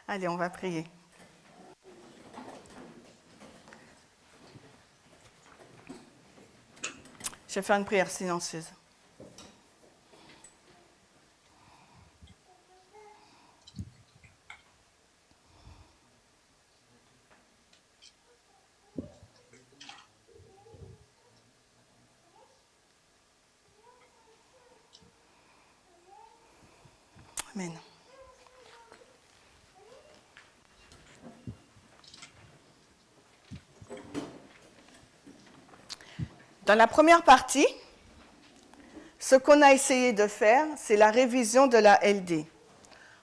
Allez, on va prier. Je vais faire une prière silencieuse. Amen. Dans la première partie, ce qu'on a essayé de faire, c'est la révision de la LD.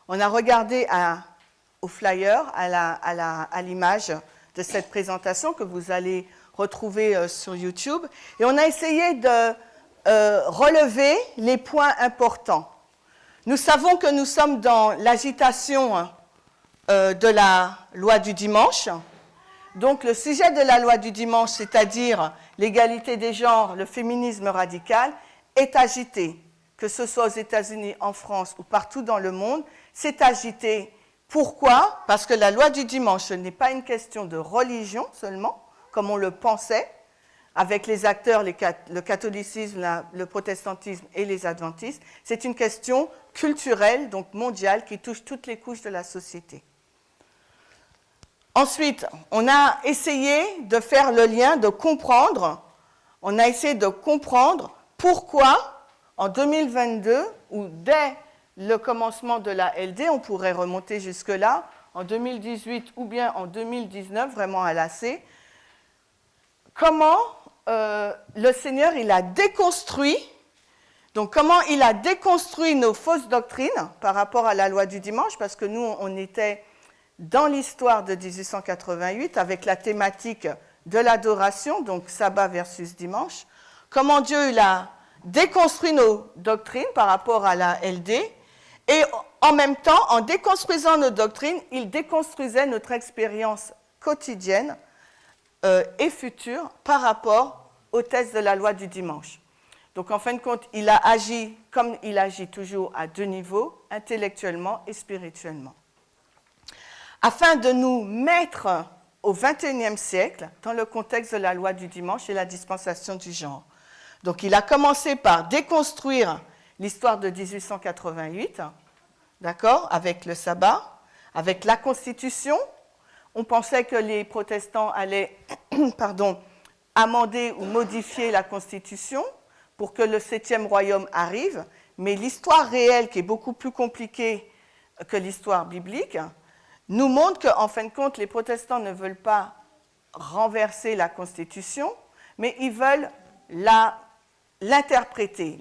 On a regardé au flyer, à l'image de cette présentation que vous allez retrouver sur YouTube, et on a essayé de relever les points importants. Nous savons que nous sommes dans l'agitation de la loi du dimanche. Donc le sujet de la loi du dimanche, c'est-à-dire l'égalité des genres, le féminisme radical, est agité. Que ce soit aux États-Unis, en France ou partout dans le monde, c'est agité. Pourquoi? Parce que la loi du dimanche, ce n'est pas une question de religion seulement, comme on le pensait, avec les acteurs, le catholicisme, le protestantisme et les adventistes. C'est une question culturelle, donc mondiale, qui touche toutes les couches de la société. Ensuite, on a essayé de faire le lien, de comprendre, on a essayé de comprendre pourquoi, en 2022, ou dès le commencement de la LD, on pourrait remonter jusque-là, en 2018 ou bien en 2019, vraiment à l'AC, comment le Seigneur il a déconstruit, donc comment il a déconstruit nos fausses doctrines par rapport à la loi du dimanche, parce que nous, on était dans l'histoire de 1888 avec la thématique de l'adoration, donc sabbat versus dimanche, comment Dieu il a déconstruit nos doctrines par rapport à la LD, et en même temps, en déconstruisant nos doctrines, il déconstruisait notre expérience quotidienne et future par rapport aux thèses de la loi du dimanche. Donc en fin de compte, il a agi comme il agit toujours à deux niveaux, intellectuellement et spirituellement. Afin de nous mettre au XXIe siècle dans le contexte de la loi du dimanche et la dispensation du genre. Donc il a commencé par déconstruire l'histoire de 1888, d'accord, avec le sabbat, avec la Constitution. On pensait que les protestants allaient amender ou modifier la Constitution pour que le 7e royaume arrive, mais l'histoire réelle, qui est beaucoup plus compliquée que l'histoire biblique, nous montre qu'en fin de compte, les protestants ne veulent pas renverser la Constitution, mais ils veulent l'interpréter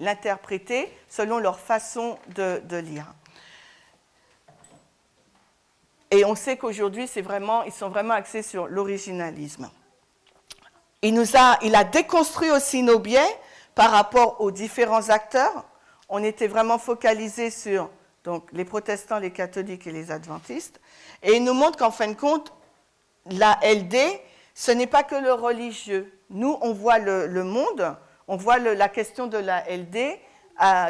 selon leur façon de lire. Et on sait qu'aujourd'hui, ils sont vraiment axés sur l'originalisme. Il a déconstruit aussi nos biais par rapport aux différents acteurs. On était vraiment focalisé sur donc, les protestants, les catholiques et les adventistes. Et il nous montre qu'en fin de compte, la LD, ce n'est pas que le religieux. Nous, on voit le monde, on voit la question de la LD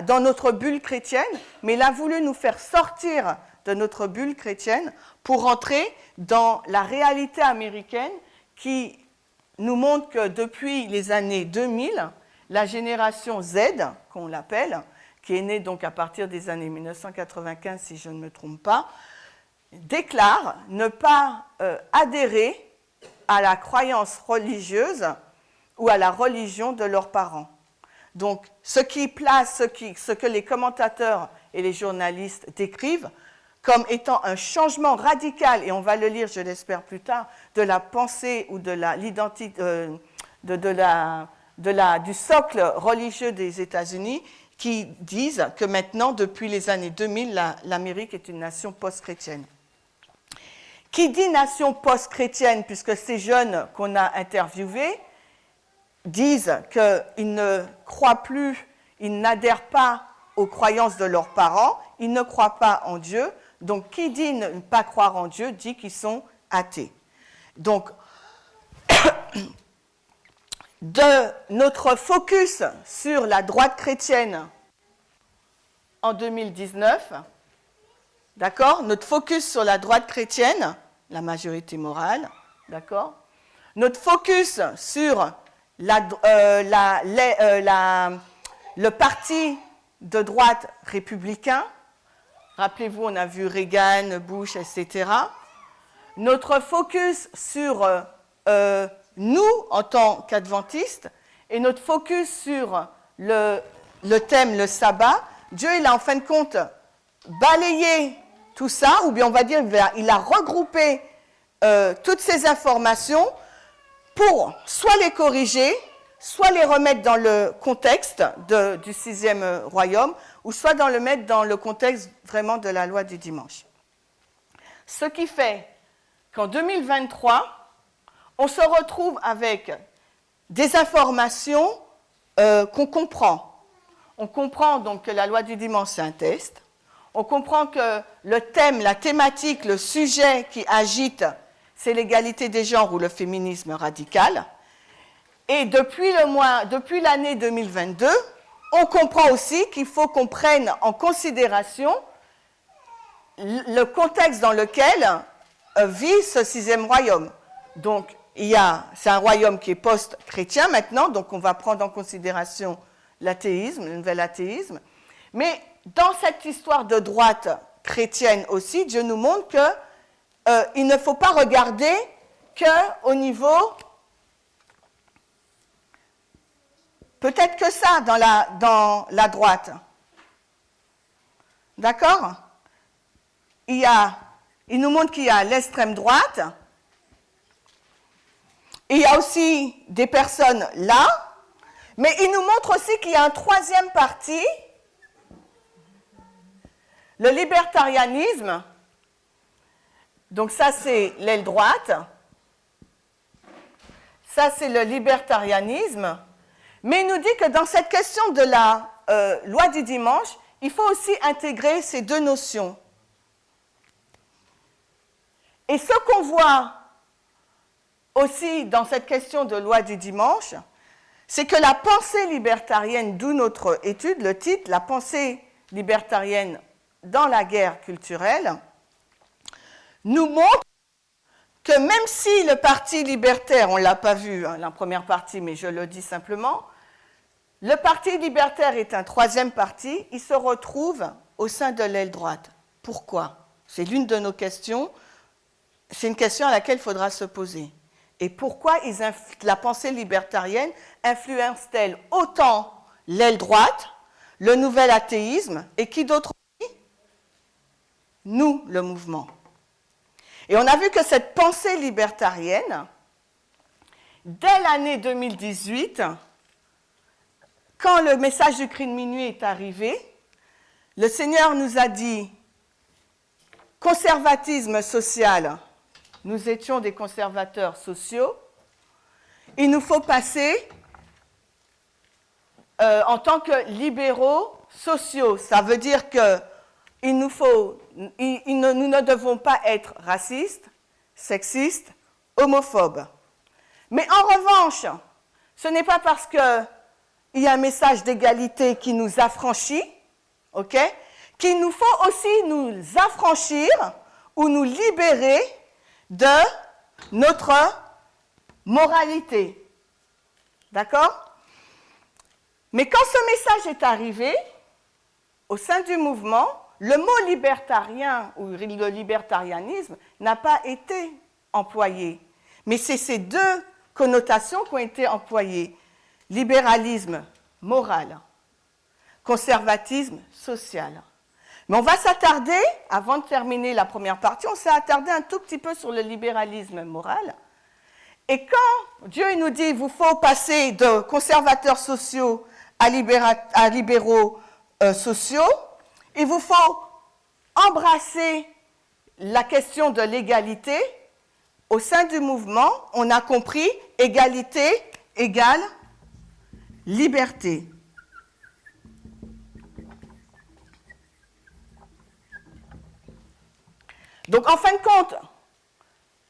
dans notre bulle chrétienne, mais il a voulu nous faire sortir de notre bulle chrétienne pour entrer dans la réalité américaine qui nous montre que depuis les années 2000, la génération Z, qu'on l'appelle, qui est née donc à partir des années 1995, si je ne me trompe pas, déclare ne pas adhérer à la croyance religieuse ou à la religion de leurs parents. Donc, ce que les commentateurs et les journalistes décrivent comme étant un changement radical, et on va le lire, je l'espère plus tard, de la pensée ou de l'identité, du socle religieux des États-Unis, qui disent que maintenant, depuis les années 2000, l'Amérique est une nation post-chrétienne. Qui dit nation post-chrétienne, puisque ces jeunes qu'on a interviewés disent qu'ils ne croient plus, ils n'adhèrent pas aux croyances de leurs parents, ils ne croient pas en Dieu. Donc, qui dit ne pas croire en Dieu dit qu'ils sont athées. Donc, de notre focus sur la droite chrétienne en 2019, d'accord, notre focus sur la droite chrétienne, la majorité morale, d'accord, notre focus sur le parti de droite républicain, rappelez-vous, on a vu Reagan, Bush, etc. Notre focus sur nous, en tant qu'adventistes, et notre focus sur le thème, le sabbat, Dieu, il a en fin de compte balayé tout ça, ou bien on va dire, il a regroupé toutes ces informations pour soit les corriger, soit les remettre dans le contexte du sixième royaume, ou soit le mettre dans le contexte vraiment de la loi du dimanche. Ce qui fait qu'en 2023, on se retrouve avec des informations qu'on comprend. On comprend donc que la loi du dimanche, c'est un test. On comprend que le thème, la thématique, le sujet qui agite, c'est l'égalité des genres ou le féminisme radical. Et depuis l'année 2022, on comprend aussi qu'il faut qu'on prenne en considération le contexte dans lequel vit ce sixième royaume. Donc, c'est un royaume qui est post-chrétien maintenant, donc on va prendre en considération l'athéisme, le nouvel athéisme. Mais dans cette histoire de droite chrétienne aussi, Dieu nous montre qu'il ne faut pas regarder qu'au niveau, peut-être que ça, dans la droite. D'accord ? Il nous montre qu'il y a l'extrême droite. Il y a aussi des personnes là, mais il nous montre aussi qu'il y a un troisième parti, le libertarianisme. Donc ça, c'est l'aile droite. Ça, c'est le libertarianisme. Mais il nous dit que dans cette question de la loi du dimanche, il faut aussi intégrer ces deux notions. Et ce qu'on voit aussi dans cette question de loi du dimanche, c'est que la pensée libertarienne, d'où notre étude, le titre, la pensée libertarienne dans la guerre culturelle, nous montre que même si le parti libertaire, on ne l'a pas vu, hein, la première partie, mais je le dis simplement, le parti libertaire est un troisième parti, il se retrouve au sein de l'aile droite. Pourquoi ? C'est l'une de nos questions, c'est une question à laquelle il faudra se poser. Et pourquoi la pensée libertarienne influence-t-elle autant l'aile droite, le nouvel athéisme, et qui d'autre aussi ? Nous, le mouvement. Et on a vu que cette pensée libertarienne, dès l'année 2018, quand le message du cri de minuit est arrivé, le Seigneur nous a dit « conservatisme social ». Nous étions des conservateurs sociaux. Il nous faut passer en tant que libéraux sociaux. Ça veut dire que nous ne devons pas être racistes, sexistes, homophobes. Mais en revanche, ce n'est pas parce qu'il y a un message d'égalité qui nous affranchit, okay, qu'il nous faut aussi nous affranchir ou nous libérer de notre moralité. D'accord ? Mais quand ce message est arrivé, au sein du mouvement, le mot libertarien ou le libertarianisme n'a pas été employé. Mais c'est ces deux connotations qui ont été employées. Libéralisme moral, conservatisme social. Mais on va s'attarder, avant de terminer la première partie, on s'est attardé un tout petit peu sur le libéralisme moral. Et quand Dieu nous dit qu'il vous faut passer de conservateurs sociaux à libéraux sociaux, il vous faut embrasser la question de l'égalité. Au sein du mouvement, on a compris égalité égale liberté. Donc, en fin de compte,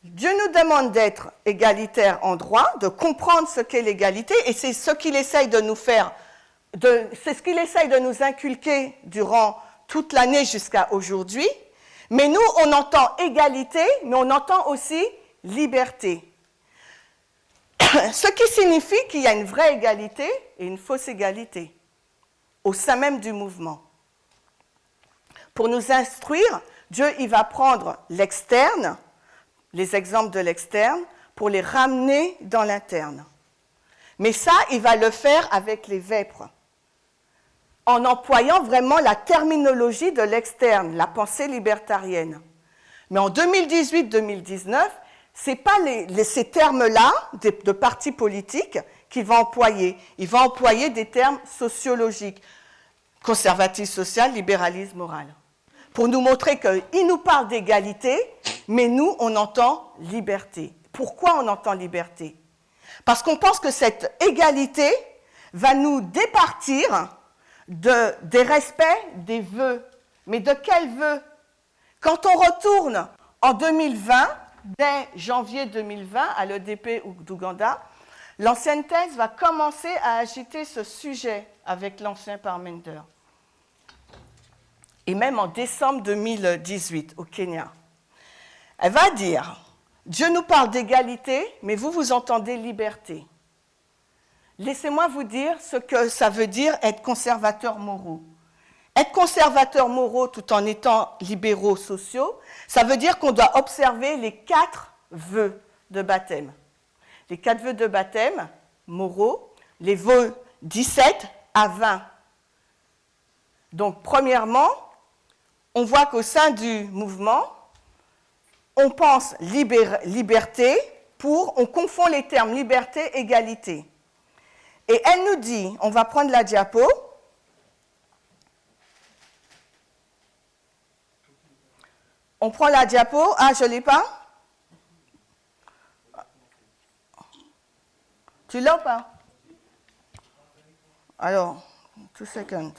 Dieu nous demande d'être égalitaires en droit, de comprendre ce qu'est l'égalité, et c'est ce qu'il essaye de nous faire, c'est ce qu'il essaye de nous inculquer durant toute l'année jusqu'à aujourd'hui. Mais nous, on entend égalité, mais on entend aussi liberté. Ce qui signifie qu'il y a une vraie égalité et une fausse égalité au sein même du mouvement. Pour nous instruire, Dieu, il va prendre l'externe, les exemples de l'externe, pour les ramener dans l'interne. Mais ça, il va le faire avec les vêpres, en employant vraiment la terminologie de l'externe, la pensée libertarienne. Mais en 2018-2019, ce n'est pas ces termes-là de partis politiques qu'il va employer. Il va employer des termes sociologiques, conservatisme social, libéralisme moral, pour nous montrer qu'il nous parle d'égalité, mais nous, on entend liberté. Pourquoi on entend liberté? Parce qu'on pense que cette égalité va nous départir des respects des vœux. Mais de quels vœux? Quand on retourne en 2020, dès janvier 2020, à l'EDP d'Ouganda, l'ancienne thèse va commencer à agiter ce sujet avec l'ancien Parmenter. Et même en décembre 2018, au Kenya. Elle va dire, Dieu nous parle d'égalité, mais vous entendez liberté. Laissez-moi vous dire ce que ça veut dire être conservateurs moraux. Être conservateurs moraux tout en étant libéraux sociaux, ça veut dire qu'on doit observer les 4 vœux de baptême. Les 4 vœux de baptême moraux, les vœux 17 à 20. Donc, premièrement, on voit qu'au sein du mouvement, on pense liberté on confond les termes liberté, égalité. Et elle nous dit, on va prendre la diapo. On prend la diapo. Ah, je ne l'ai pas? Tu l'as ou pas? Alors, 2 secondes.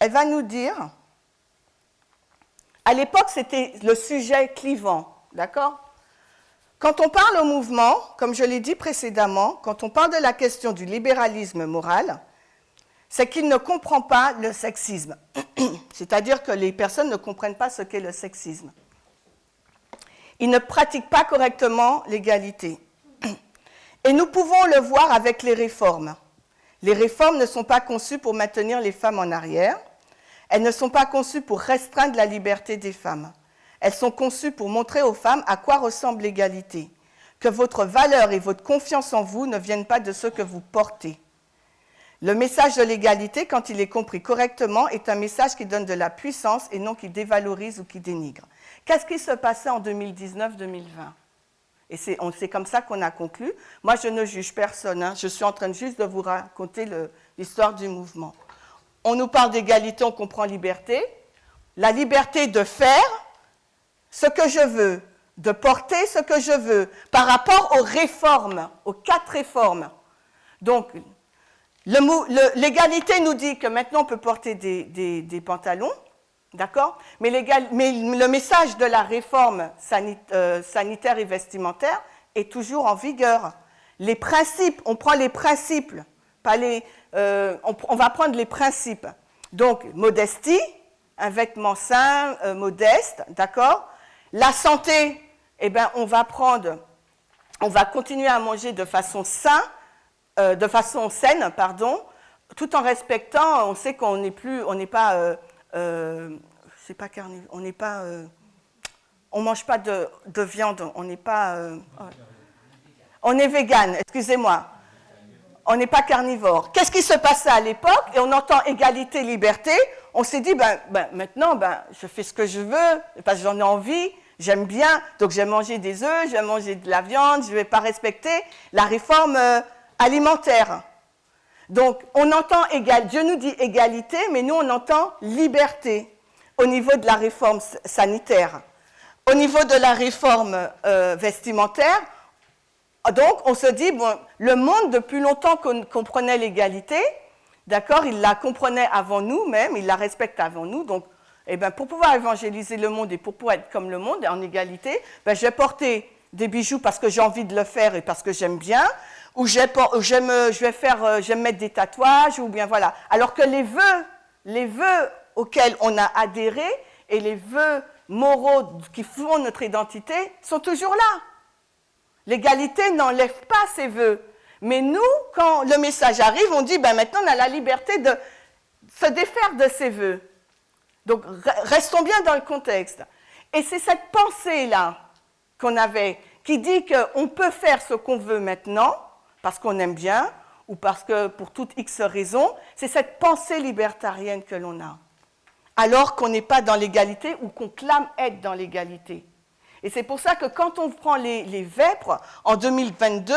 Elle va nous dire, à l'époque, c'était le sujet clivant, d'accord? Quand on parle au mouvement, comme je l'ai dit précédemment, quand on parle de la question du libéralisme moral, c'est qu'il ne comprend pas le sexisme. C'est-à-dire que les personnes ne comprennent pas ce qu'est le sexisme. Ils ne pratiquent pas correctement l'égalité. Et nous pouvons le voir avec les réformes. Les réformes ne sont pas conçues pour maintenir les femmes en arrière. Elles ne sont pas conçues pour restreindre la liberté des femmes. Elles sont conçues pour montrer aux femmes à quoi ressemble l'égalité, que votre valeur et votre confiance en vous ne viennent pas de ce que vous portez. Le message de l'égalité, quand il est compris correctement, est un message qui donne de la puissance et non qui dévalorise ou qui dénigre. Qu'est-ce qui se passait en 2019-2020? Et c'est comme ça qu'on a conclu. Moi, je ne juge personne, hein. Je suis en train juste de vous raconter l'histoire du mouvement. On nous parle d'égalité, on comprend liberté. La liberté de faire ce que je veux, de porter ce que je veux, par rapport aux réformes, aux 4 réformes. Donc, l'égalité nous dit que maintenant on peut porter des pantalons, d'accord? Mais le message de la réforme sanitaire et vestimentaire est toujours en vigueur. Les principes, on prend les principes, pas on va prendre les principes. Donc, modestie, un vêtement sain, modeste, d'accord? La santé, eh bien, on va continuer à manger de façon saine, tout en respectant, on sait qu'on n'est plus, on mange pas de viande, on est vegan, excusez-moi. On n'est pas carnivore. Qu'est-ce qui se passait à l'époque? Et on entend égalité, liberté. On s'est dit, maintenant, je fais ce que je veux, parce que j'en ai envie, j'aime bien, donc je vais manger des œufs, je vais manger de la viande, je ne vais pas respecter la réforme alimentaire. Donc, on entend Dieu nous dit égalité, mais nous, on entend liberté au niveau de la réforme sanitaire. Au niveau de la réforme vestimentaire, donc, on se dit, le monde, depuis longtemps qu'on comprenait l'égalité, d'accord, il la comprenait avant nous même, il la respecte avant nous, donc eh ben, pour pouvoir évangéliser le monde et pour pouvoir être comme le monde, en égalité, ben, je vais porter des bijoux parce que j'ai envie de le faire et parce que j'aime bien, ou j'aime mettre des tatouages, ou bien voilà. Alors que les vœux auxquels on a adhéré et les vœux moraux qui font notre identité sont toujours là. L'égalité n'enlève pas ces vœux. Mais nous, quand le message arrive, on dit, ben maintenant on a la liberté de se défaire de ces vœux. Donc, restons bien dans le contexte. Et c'est cette pensée-là qu'on avait, qui dit qu'on peut faire ce qu'on veut maintenant, parce qu'on aime bien, ou parce que pour toute X raison, c'est cette pensée libertarienne que l'on a. Alors qu'on n'est pas dans l'égalité ou qu'on clame être dans l'égalité. Et c'est pour ça que quand on prend les vêpres en 2022,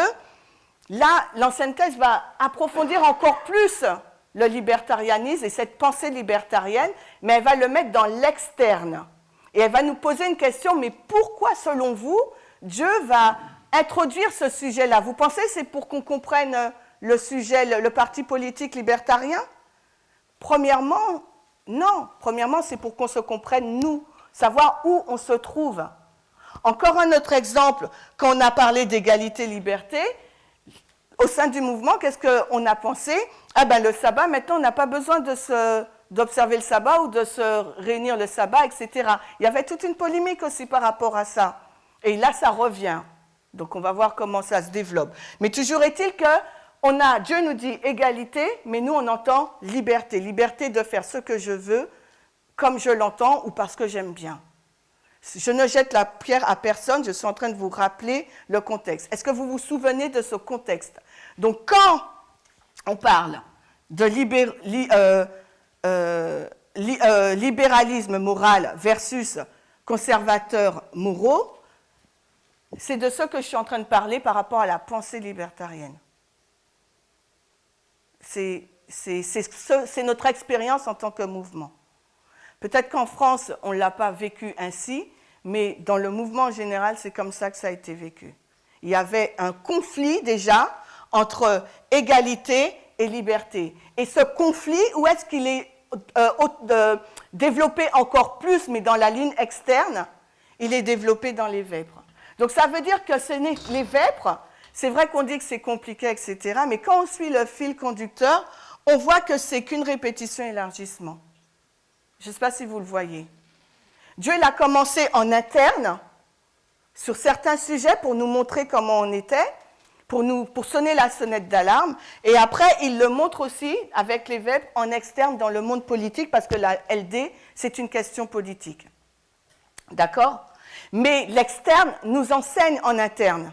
là, l'ancienne thèse va approfondir encore plus le libertarianisme et cette pensée libertarienne, mais elle va le mettre dans l'externe. Et elle va nous poser une question, mais pourquoi, selon vous, Dieu va introduire ce sujet-là? Vous pensez que c'est pour qu'on comprenne le sujet, le parti politique libertarien? Premièrement, non. Premièrement, c'est pour qu'on se comprenne, nous, savoir où on se trouve. Encore un autre exemple, quand on a parlé d'égalité-liberté, au sein du mouvement, qu'est-ce qu'on a pensé? Ah ben le sabbat, maintenant, on n'a pas besoin d'observer le sabbat ou de se réunir le sabbat, etc. Il y avait toute une polémique aussi par rapport à ça. Et là, ça revient. Donc, on va voir comment ça se développe. Mais toujours est-il que Dieu nous dit égalité, mais nous, on entend liberté. Liberté de faire ce que je veux, comme je l'entends ou parce que j'aime bien. Je ne jette la pierre à personne, je suis en train de vous rappeler le contexte. Est-ce que vous vous souvenez de ce contexte? Donc, quand on parle de libéralisme moral versus conservateurs moraux, c'est de ce que je suis en train de parler par rapport à la pensée libertarienne. C'est notre expérience en tant que mouvement. Peut-être qu'en France, on ne l'a pas vécu ainsi, mais dans le mouvement en général, c'est comme ça que ça a été vécu. Il y avait un conflit déjà entre égalité et liberté. Et ce conflit, où est-ce qu'il est développé encore plus, mais dans la ligne externe? Il est développé dans les vêpres. Donc ça veut dire que les vêpres, c'est vrai qu'on dit que c'est compliqué, etc., mais quand on suit le fil conducteur, on voit que c'est qu'une répétition-élargissement. Je ne sais pas si vous le voyez. Dieu l'a commencé en interne, sur certains sujets, pour nous montrer comment on était, pour sonner la sonnette d'alarme, et après, il le montre aussi, avec les vêpres, en externe, dans le monde politique, parce que la LD, c'est une question politique. D'accord? Mais l'externe nous enseigne en interne.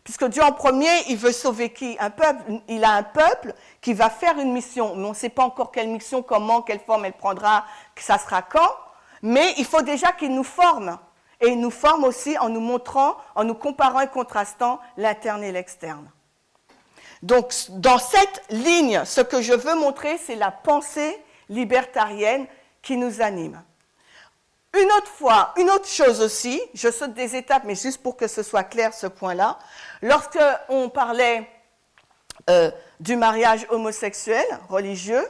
Puisque Dieu, en premier, il veut sauver qui? Un peuple. Il a un peuple qui va faire une mission. Mais on ne sait pas encore quelle mission, comment, quelle forme elle prendra, ça sera quand. Mais il faut déjà qu'il nous forme. Et il nous forme aussi en nous montrant, en nous comparant et contrastant l'interne et l'externe. Donc, dans cette ligne, ce que je veux montrer, c'est la pensée libertarienne qui nous anime. Une autre chose aussi, je saute des étapes, mais juste pour que ce soit clair ce point-là, lorsqu'on parlait du mariage homosexuel, religieux,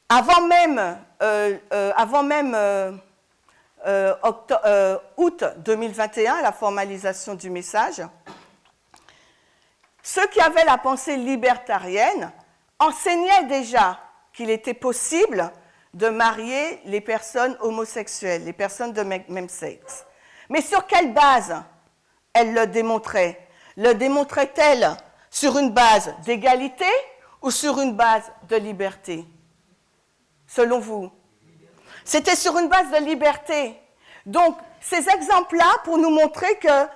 avant même août 2021, la formalisation du message, ceux qui avaient la pensée libertarienne enseignaient déjà qu'il était possible de marier les personnes homosexuelles, les personnes de même sexe. Mais sur quelle base elle le démontrait? Le démontrait-elle sur une base d'égalité ou sur une base de liberté? Selon vous? C'était sur une base de liberté. Donc, ces exemples-là pour nous montrer que,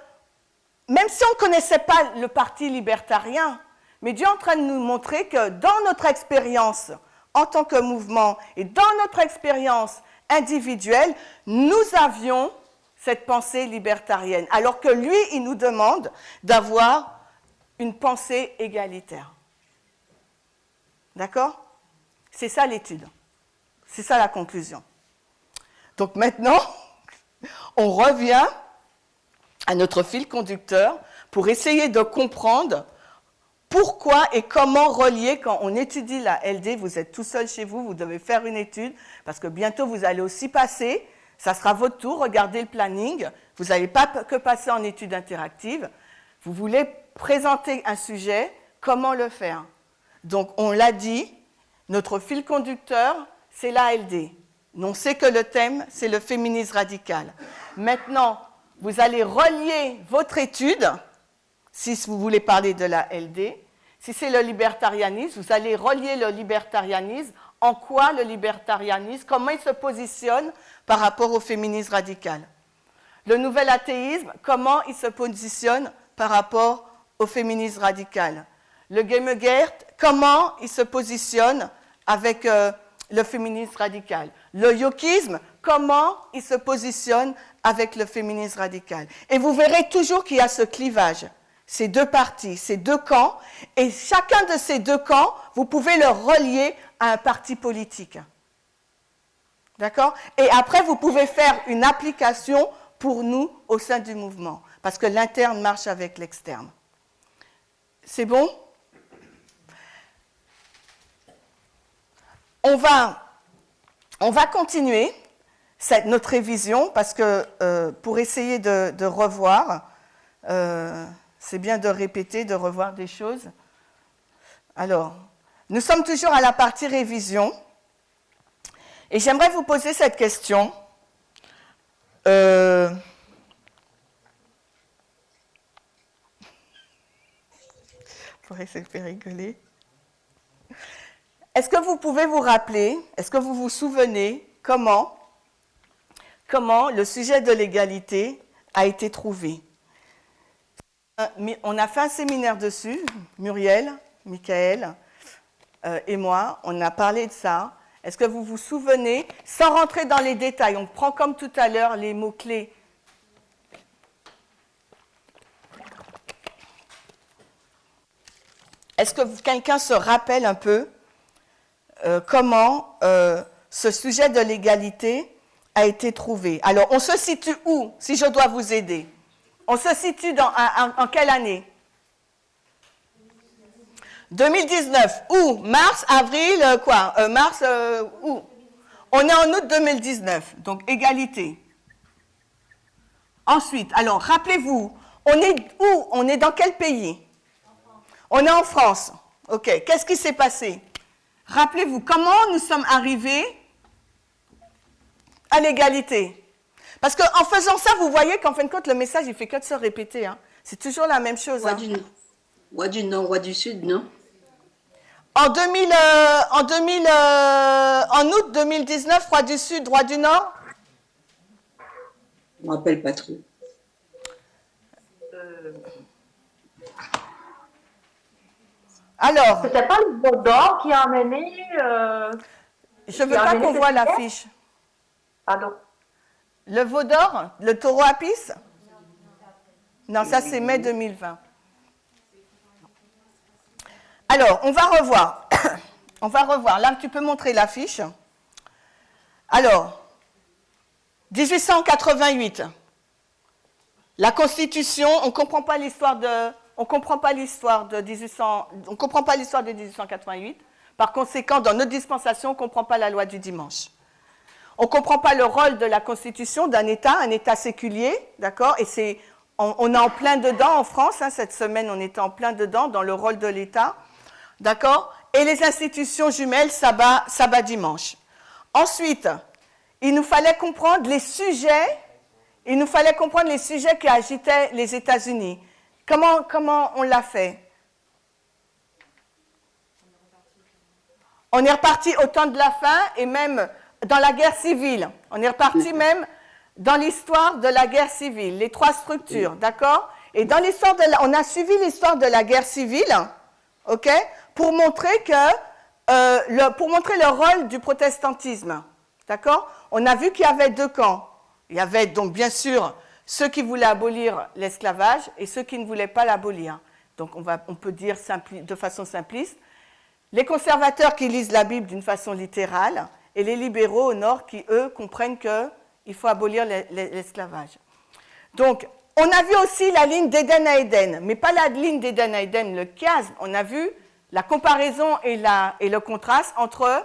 même si on ne connaissait pas le parti libertarien, mais Dieu est en train de nous montrer que dans notre expérience en tant que mouvement et dans notre expérience individuelle, nous avions cette pensée libertarienne, alors que lui, il nous demande d'avoir une pensée égalitaire. D'accord? C'est ça l'étude. C'est ça la conclusion. Donc maintenant, on revient à notre fil conducteur pour essayer de comprendre pourquoi et comment relier quand on étudie la LD. Vous êtes tout seul chez vous, vous devez faire une étude, parce que bientôt vous allez aussi passer, ça sera votre tour, regardez le planning, vous n'allez pas que passer en étude interactive, vous voulez présenter un sujet, comment le faire? Donc on l'a dit, notre fil conducteur, c'est la LD. On sait que le thème, c'est le féminisme radical. Maintenant, vous allez relier votre étude, si vous voulez parler de la LD. Si c'est le libertarianisme, vous allez relier le libertarianisme. En quoi le libertarianisme, comment il se positionne par rapport au féminisme radical? Le nouvel athéisme, comment il se positionne par rapport au féminisme radical? Le Gamergate, comment il se positionne avec le féminisme radical? Le yokisme, comment il se positionne avec le féminisme radical? Et vous verrez toujours qu'il y a ce clivage, ces deux parties, ces deux camps, et chacun de ces deux camps, vous pouvez le relier à un parti politique. D'accord? Et après, vous pouvez faire une application pour nous au sein du mouvement, parce que l'interne marche avec l'externe. C'est bon? On va continuer notre révision, parce que pour essayer de revoir, c'est bien de répéter, de revoir des choses. Alors, nous sommes toujours à la partie révision, et j'aimerais vous poser cette question. Pour essayer de faire rigoler. Est-ce que vous pouvez vous rappeler, est-ce que vous vous souvenez comment le sujet de l'égalité a été trouvé? On a fait un séminaire dessus, Muriel, Michael et moi, on a parlé de ça. Est-ce que vous vous souvenez, sans rentrer dans les détails, on prend comme tout à l'heure les mots-clés. Est-ce que quelqu'un se rappelle un peu comment ce sujet de l'égalité a été trouvé? Alors, on se situe où, si je dois vous aider? On se situe en quelle année? 2019. Où? Mars, avril, quoi? Mars, où? On est en août 2019, donc égalité. Ensuite, alors, rappelez-vous, on est où? On est dans quel pays? On est en France. OK. Qu'est-ce qui s'est passé? Rappelez-vous, comment nous sommes arrivés à l'égalité? Parce qu'en faisant ça, vous voyez qu'en fin de compte, le message, il ne fait que de se répéter. Hein. C'est toujours la même chose. Roi du Nord, roi du Sud, non? En août 2019, roi du Sud, roi du Nord? Je ne me rappelle pas trop. Alors. C'était pas le veau d'or qui a amené. Je ne veux pas qu'on voit l'affiche. Pardon. Le veau d'or, le taureau à pisse? Non, ça c'est mai 2020. Alors, on va revoir. On va revoir. Là, tu peux montrer l'affiche. Alors, 1888. La Constitution, on ne comprend pas l'histoire de... On ne comprend pas l'histoire de 1888. Par conséquent, dans notre dispensation, on ne comprend pas la loi du dimanche. On ne comprend pas le rôle de la Constitution d'un État, un État séculier, d'accord? Et on est en plein dedans en France, hein, cette semaine, on était en plein dedans dans le rôle de l'État, d'accord? Et les institutions jumelles, sabbat, dimanche. Ensuite, il nous fallait comprendre les sujets, qui agitaient les États-Unis. Comment on l'a fait? On est reparti au temps de la fin et même dans la guerre civile. On est reparti même dans l'histoire de la guerre civile, les trois structures, d'accord? Et dans l'histoire on a suivi l'histoire de la guerre civile, ok? Pour montrer le rôle du protestantisme, d'accord? On a vu qu'il y avait deux camps. Il y avait donc bien sûr ceux qui voulaient abolir l'esclavage et ceux qui ne voulaient pas l'abolir. Donc on peut dire de façon simpliste, les conservateurs qui lisent la Bible d'une façon littérale et les libéraux au Nord qui, eux, comprennent qu'il faut abolir l'esclavage. Donc, On a vu aussi la ligne d'Éden à Éden, mais pas la ligne d'Éden à Éden, le chiasme. On a vu la comparaison et le contraste entre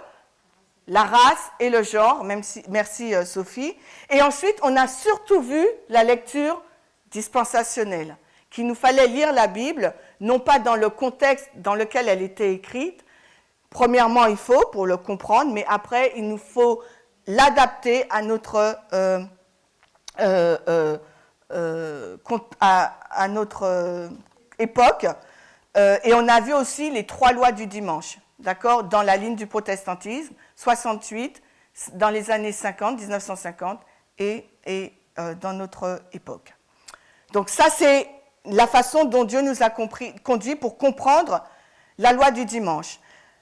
la race et le genre, merci Sophie. Et ensuite, on a surtout vu la lecture dispensationnelle, qu'il nous fallait lire la Bible, non pas dans le contexte dans lequel elle était écrite. Premièrement, il faut pour le comprendre, mais après, il nous faut l'adapter à notre époque. Et on a vu aussi les 3 lois du dimanche, d'accord, dans la ligne du protestantisme, 68, dans les années 50, 1950, et dans notre époque. Donc ça, c'est la façon dont Dieu nous a conduits pour comprendre la loi du dimanche.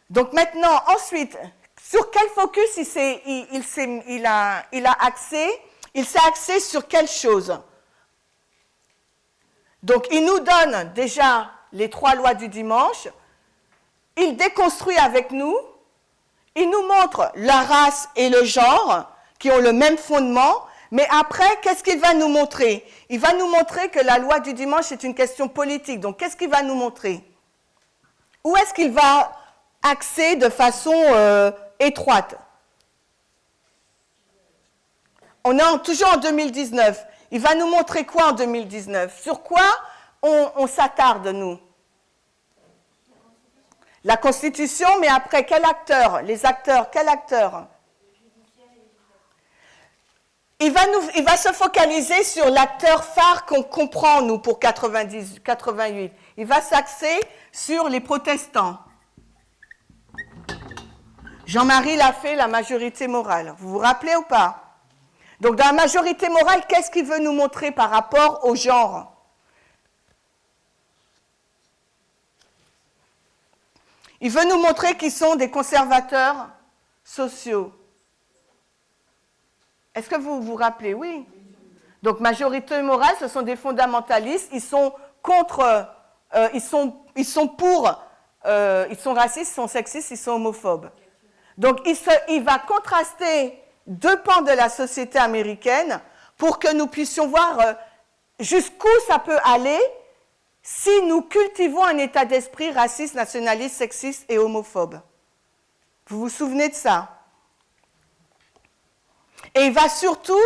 Donc maintenant, ensuite, sur quel focus il s'est axé sur quelle chose? Donc il nous donne déjà les 3 lois du dimanche, il déconstruit avec nous, il nous montre la race et le genre qui ont le même fondement, mais après, qu'est-ce qu'il va nous montrer? Il va nous montrer que la loi du dimanche est une question politique. Donc qu'est-ce qu'il va nous montrer? Où est-ce qu'il va axer de façon étroite? On est toujours en 2019. Il va nous montrer quoi en 2019? Sur quoi on s'attarde, nous? La Constitution, mais après, quel acteur? Les acteurs, quel acteur? Il va se focaliser sur l'acteur phare qu'on comprend, nous, pour 88. Il va s'axer sur les protestants. Jean-Marie l'a fait, la majorité morale. Vous vous rappelez ou pas? Donc, dans la majorité morale, qu'est-ce qu'il veut nous montrer par rapport au genre? Il veut nous montrer qu'ils sont des conservateurs sociaux. Est-ce que vous vous rappelez? Oui. Donc, majorité morale, ce sont des fondamentalistes. Ils sont contre, ils sont racistes, ils sont sexistes, ils sont homophobes. Donc, il va contraster 2 pans de la société américaine pour que nous puissions voir jusqu'où ça peut aller si nous cultivons un état d'esprit raciste, nationaliste, sexiste et homophobe. Vous vous souvenez de ça? Et il va surtout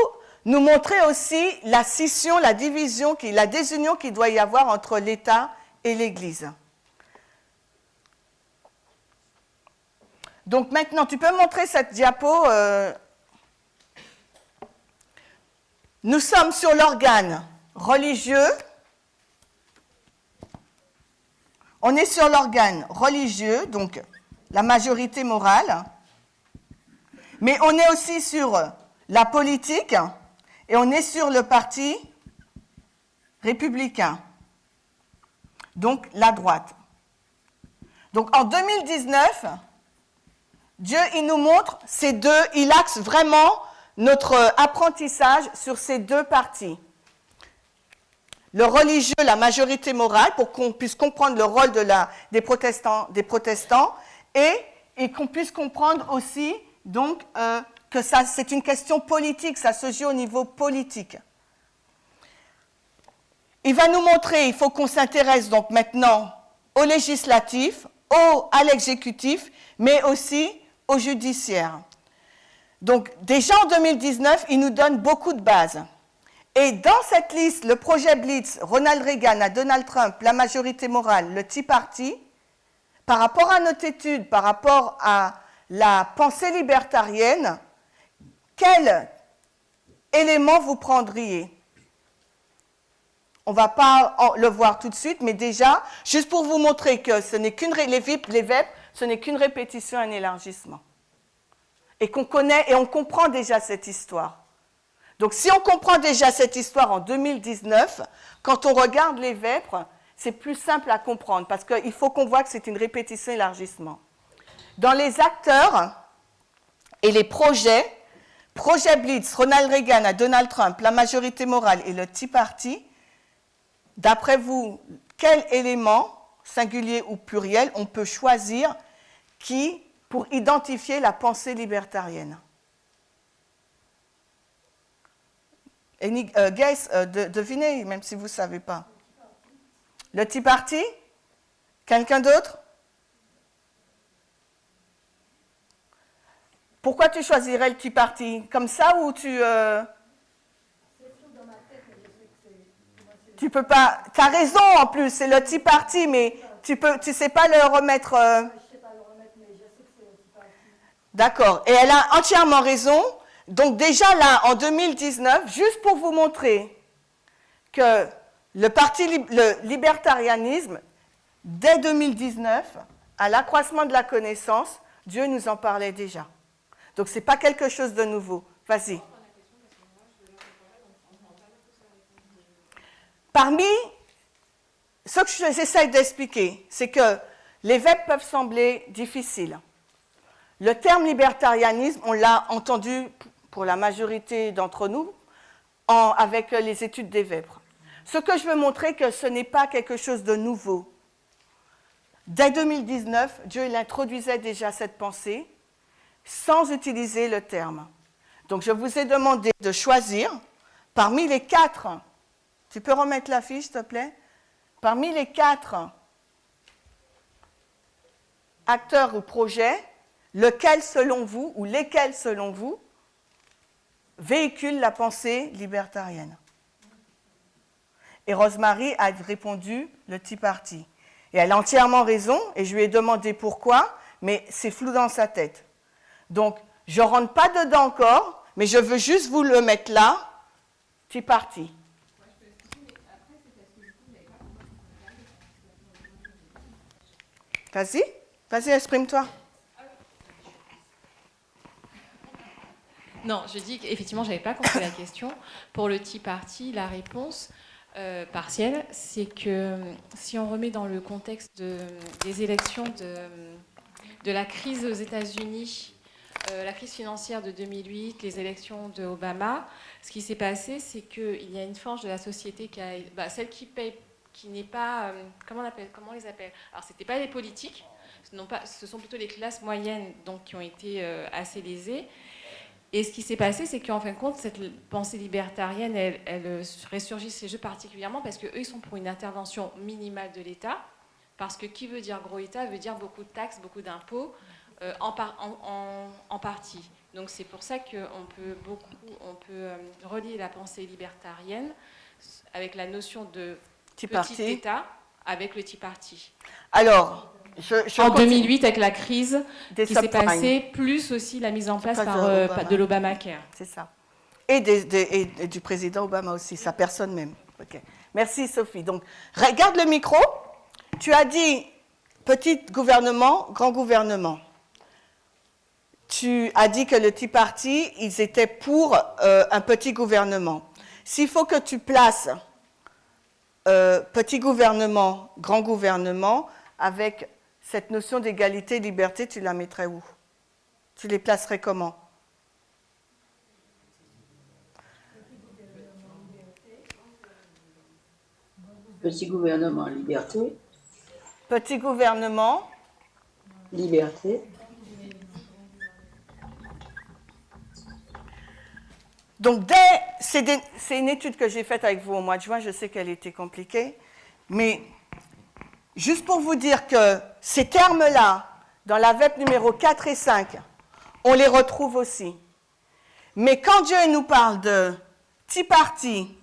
nous montrer aussi la scission, la division, la désunion qu'il doit y avoir entre l'État et l'Église. Donc maintenant, tu peux montrer cette diapo. Nous sommes sur l'organe religieux. On est sur l'organe religieux, donc la majorité morale. Mais on est aussi sur la politique et on est sur le parti républicain, donc la droite. Donc en 2019, Dieu, il nous montre ces 2, il axe vraiment notre apprentissage sur ces 2 parties. Le religieux, la majorité morale, pour qu'on puisse comprendre le rôle des protestants et qu'on puisse comprendre aussi donc, que c'est une question politique, ça se joue au niveau politique. Il va nous montrer, il faut qu'on s'intéresse donc maintenant au législatif, à l'exécutif, mais aussi au judiciaire. Donc déjà en 2019, il nous donne beaucoup de bases. Et dans cette liste, le projet Blitz, Ronald Reagan à Donald Trump, la majorité morale, le Tea Party, par rapport à notre étude, par rapport à la pensée libertarienne, quel élément vous prendriez? On ne va pas le voir tout de suite, mais déjà, juste pour vous montrer que ce n'est les VEP, ce n'est qu'une répétition, un élargissement. Et qu'on connaît et on comprend déjà cette histoire. Donc si on comprend déjà cette histoire en 2019, quand on regarde les vêpres, c'est plus simple à comprendre parce qu'il faut qu'on voit que c'est une répétition élargissement. Dans les acteurs et les projets, projet Blitz, Ronald Reagan à Donald Trump, la majorité morale et le Tea Party, d'après vous, quel élément, singulier ou pluriel, on peut choisir pour identifier la pensée libertarienne? guess, devinez, même si vous ne savez pas. Le Tea Party? Quelqu'un d'autre? Pourquoi tu choisirais le Tea Party? Comme ça ou tu... Tu peux pas... Tu as raison en plus, c'est le Tea Party, mais tu sais pas le remettre... D'accord, et elle a entièrement raison. Donc déjà là, en 2019, juste pour vous montrer que le libertarianisme, dès 2019, à l'accroissement de la connaissance, Dieu nous en parlait déjà. Donc ce n'est pas quelque chose de nouveau. Vas-y. Parmi ce que j'essaie d'expliquer, c'est que les verbes peuvent sembler difficiles. Le terme libertarianisme, on l'a entendu pour la majorité d'entre nous avec les études des vêpres. Ce que je veux montrer, que ce n'est pas quelque chose de nouveau. Dès 2019, Dieu il introduisait déjà cette pensée sans utiliser le terme. Donc je vous ai demandé de choisir parmi les 4, tu peux remettre la fiche s'il te plaît, parmi les 4 acteurs ou projets, lequel selon vous, ou lesquels selon vous, véhiculent la pensée libertarienne. Et Rosemary a répondu le Tea Party. Et elle a entièrement raison, et je lui ai demandé pourquoi, mais c'est flou dans sa tête. Donc, je ne rentre pas dedans encore, mais je veux juste vous le mettre là, Tea Party. Vas-y, exprime-toi. Non, je dis qu'effectivement, je n'avais pas compris la question. Pour le Tea Party, la réponse partielle, c'est que si on remet dans le contexte des élections de la crise aux États-Unis, la crise financière de 2008, les élections d'Obama, ce qui s'est passé, c'est qu'il y a une frange de la société celle qui paye, qui n'est pas... comment on les appelle? Alors, ce n'étaient pas les politiques, ce sont plutôt les classes moyennes donc, qui ont été assez lésées. Et ce qui s'est passé, c'est qu'en fin de compte, cette pensée libertarienne, elle ressurgit chez eux particulièrement parce qu'eux, ils sont pour une intervention minimale de l'État. Parce que qui veut dire gros État veut dire beaucoup de taxes, beaucoup d'impôts, en partie. Donc c'est pour ça qu'on peut relier la pensée libertarienne avec la notion de petit État avec le Tea Party. Alors... en 2008, avec la crise qui s'est passée, plus aussi la mise en place de l'Obamacare. C'est ça. Et du président Obama aussi, sa personne même. Okay. Merci Sophie. Donc, regarde le micro. Tu as dit petit gouvernement, grand gouvernement. Tu as dit que le Tea Party, ils étaient pour un petit gouvernement. S'il faut que tu places petit gouvernement, grand gouvernement, avec cette notion d'égalité, liberté, tu la mettrais où? Tu les placerais comment? Petit gouvernement, liberté. Petit gouvernement. Liberté. Donc, c'est une étude que j'ai faite avec vous au mois de juin, je sais qu'elle était compliquée, mais juste pour vous dire que ces termes-là, dans la VEP numéro 4 et 5, on les retrouve aussi. Mais quand Dieu nous parle de Tea Party,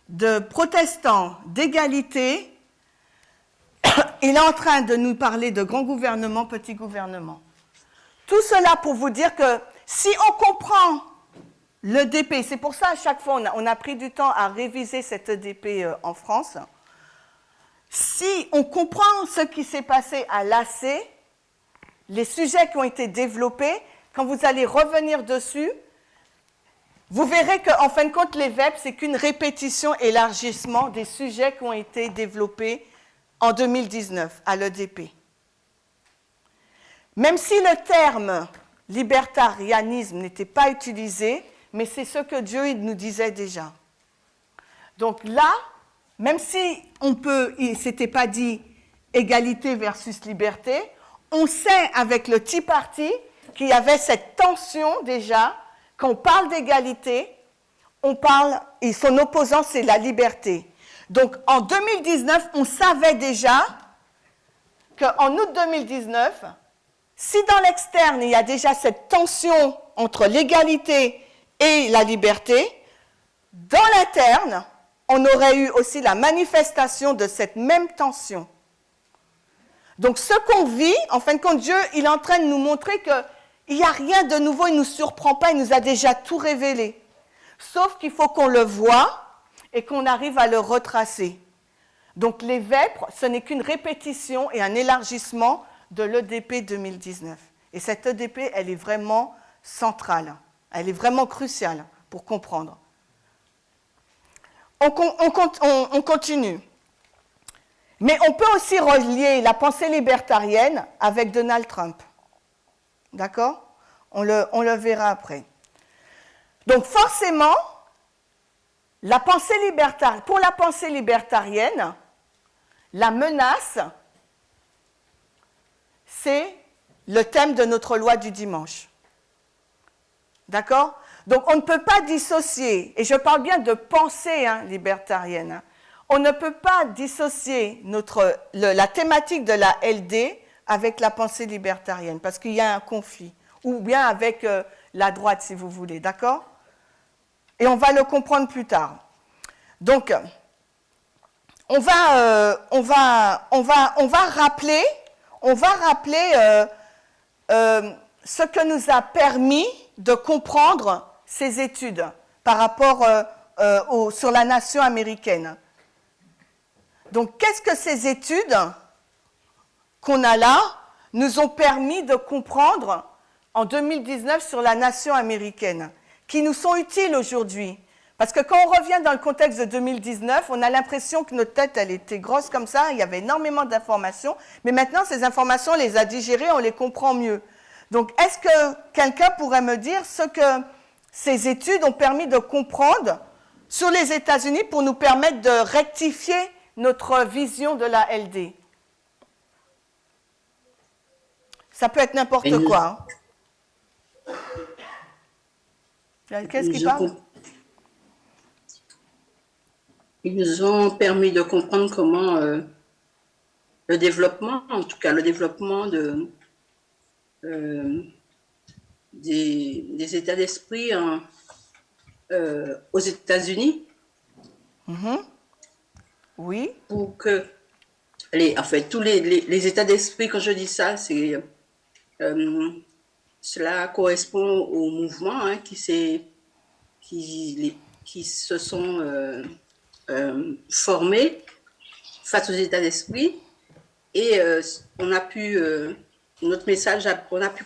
de protestants, d'égalité, il est en train de nous parler de grand gouvernement, petit gouvernement. Tout cela pour vous dire que si on comprend le DP, c'est pour ça à chaque fois on a pris du temps à réviser cette DP en France. Si on comprend ce qui s'est passé à l'AC, les sujets qui ont été développés, quand vous allez revenir dessus, vous verrez qu'en fin de compte, les VEP, c'est qu'une répétition, élargissement des sujets qui ont été développés en 2019 à l'EDP. Même si le terme libertarianisme n'était pas utilisé, mais c'est ce que Dieu nous disait déjà. Donc là, même si il ne s'était pas dit égalité versus liberté, on sait avec le Tea Party qu'il y avait cette tension déjà, quand on parle d'égalité, on parle, et son opposant, c'est la liberté. Donc, en 2019, on savait déjà qu'en août 2019, si dans l'externe, il y a déjà cette tension entre l'égalité et la liberté, dans l'interne, on aurait eu aussi la manifestation de cette même tension. Donc, ce qu'on vit, en fin de compte, Dieu, il est en train de nous montrer qu'il n'y a rien de nouveau, il ne nous surprend pas, il nous a déjà tout révélé. Sauf qu'il faut qu'on le voie et qu'on arrive à le retracer. Donc, les vêpres, ce n'est qu'une répétition et un élargissement de l'EDP 2019. Et cette EDP, elle est vraiment centrale, elle est vraiment cruciale pour comprendre. On continue. Mais on peut aussi relier la pensée libertarienne avec Donald Trump. D'accord ? On le verra après. Donc forcément, pour la pensée libertarienne, la menace, c'est le thème de notre loi du dimanche. D'accord ? Donc on ne peut pas dissocier, et je parle bien de pensée libertarienne, on ne peut pas dissocier la thématique de la LD avec la pensée libertarienne, parce qu'il y a un conflit, ou bien avec la droite, si vous voulez, d'accord ? Et on va le comprendre plus tard. Donc, on va rappeler ce que nous a permis de comprendre ces études par rapport sur la nation américaine. Donc, qu'est-ce que ces études qu'on a là nous ont permis de comprendre en 2019 sur la nation américaine, qui nous sont utiles aujourd'hui? Parce que quand on revient dans le contexte de 2019, on a l'impression que notre tête, elle était grosse comme ça, il y avait énormément d'informations, mais maintenant, ces informations, on les a digérées, on les comprend mieux. Donc, est-ce que quelqu'un pourrait me dire ce que ces études ont permis de comprendre sur les États-Unis pour nous permettre de rectifier notre vision de la LD? Ça peut être n'importe quoi. Qu'est-ce qui parle? Ils nous ont permis de comprendre comment le développement, en tout cas le développement des états d'esprit aux États-Unis. Oui. Pour que tous les états d'esprit, quand je dis ça, cela correspond au mouvement qui se sont formés face aux états d'esprit, et on a pu